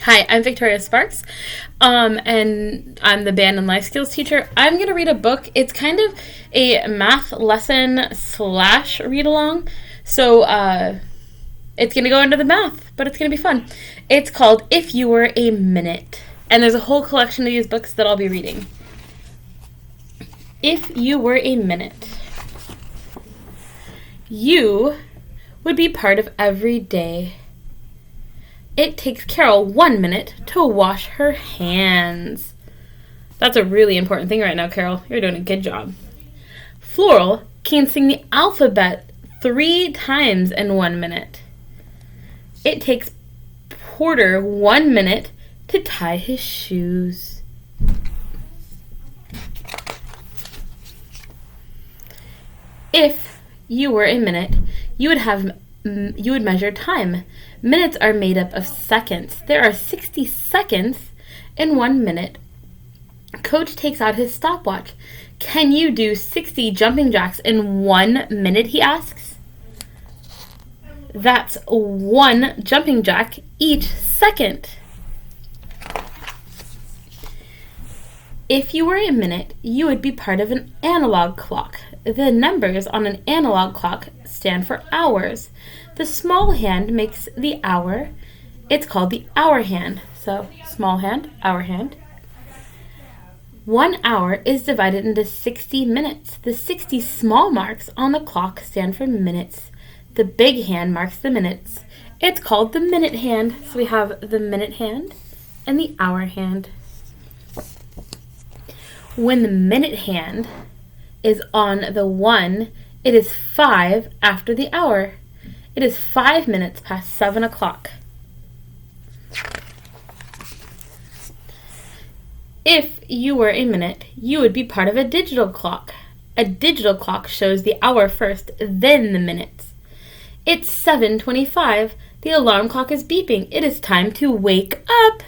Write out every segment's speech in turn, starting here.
Hi, I'm Victoria Sparks, and I'm the band and life skills teacher. I'm going to read a book. It's kind of a math lesson slash read along. So it's going to go into the math, but it's going to be fun. It's called If You Were a Minute. And there's a whole collection of these books that I'll be reading. If you were a minute, you would be part of every day. It takes Carol 1 minute to wash her hands. That's a really important thing right now, Carol. You're doing a good job. Floral can sing the alphabet 3 times in 1 minute. It takes Porter 1 minute to tie his shoes. If you were a minute, you would measure time. Minutes are made up of seconds. There are 60 seconds in 1 minute. Coach takes out his stopwatch. Can you do 60 jumping jacks in 1 minute, he asks. That's 1 jumping jack each second. If you were a minute, you would be part of an analog clock. The numbers on an analog clock stand for hours. The small hand makes the hour. It's called the hour hand. So, small hand, hour hand. 1 hour is divided into 60 minutes. The 60 small marks on the clock stand for minutes. The big hand marks the minutes. It's called the minute hand. So we have the minute hand and the hour hand. When the minute hand is on the 1, it is 5 after the hour. It is 5 minutes past 7 o'clock. If you were a minute, you would be part of a digital clock. A digital clock shows the hour first, then the minutes. It's 7:25. The alarm clock is beeping. It is time to wake up.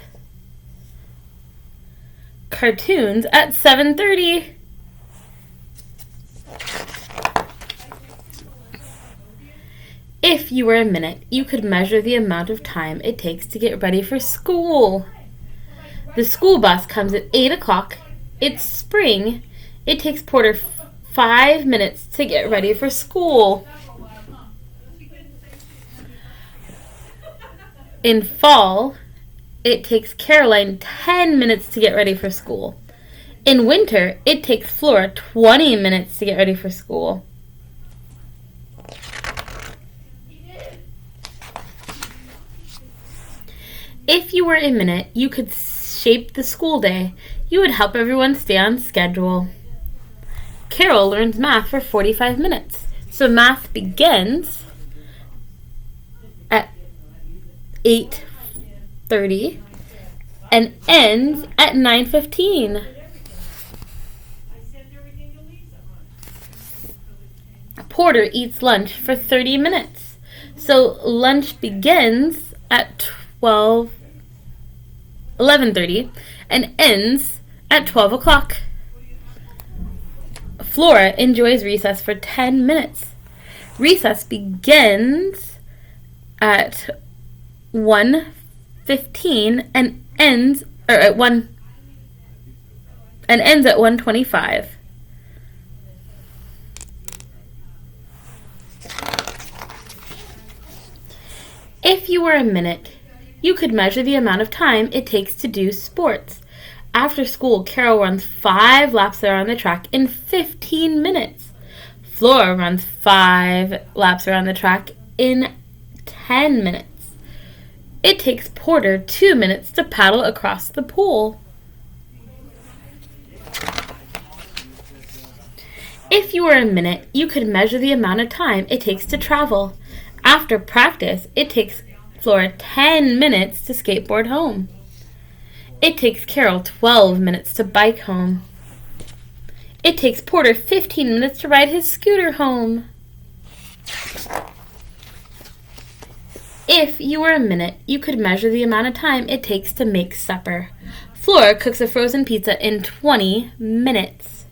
Cartoons at 7:30. If you were a minute, you could measure the amount of time it takes to get ready for school. The school bus comes at 8 o'clock. It's spring. It takes Porter 5 minutes to get ready for school. In fall, it takes Caroline 10 minutes to get ready for school. In winter, it takes Flora 20 minutes to get ready for school. If you were a minute, you could shape the school day. You would help everyone stay on schedule. Carol learns math for 45 minutes. So math begins at 8:30 and ends at 9:15. Porter eats lunch for 30 minutes. So lunch begins at 11:30 and ends at 12 o'clock. Flora enjoys recess for 10 minutes. Recess begins at 1:15 and ends at 1:25. If you were a minute, you could measure the amount of time it takes to do sports. After school, Carol runs 5 laps around the track in 15 minutes. Flora runs 5 laps around the track in 10 minutes. It takes Porter 2 minutes to paddle across the pool. If you were a minute, you could measure the amount of time it takes to travel. After practice, it takes Flora 10 minutes to skateboard home. It takes Carol 12 minutes to bike home. It takes Porter 15 minutes to ride his scooter home. If you were a minute, you could measure the amount of time it takes to make supper. Flora cooks a frozen pizza in 20 minutes.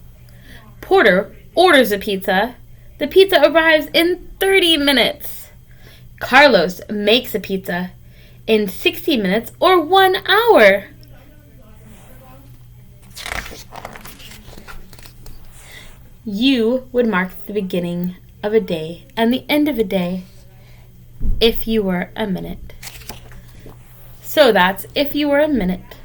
Porter orders a pizza. The pizza arrives in 30 minutes. Carlos makes a pizza. in 60 minutes or 1 hour. You would mark the beginning of a day and the end of a day if you were a minute. So that's if you were a minute.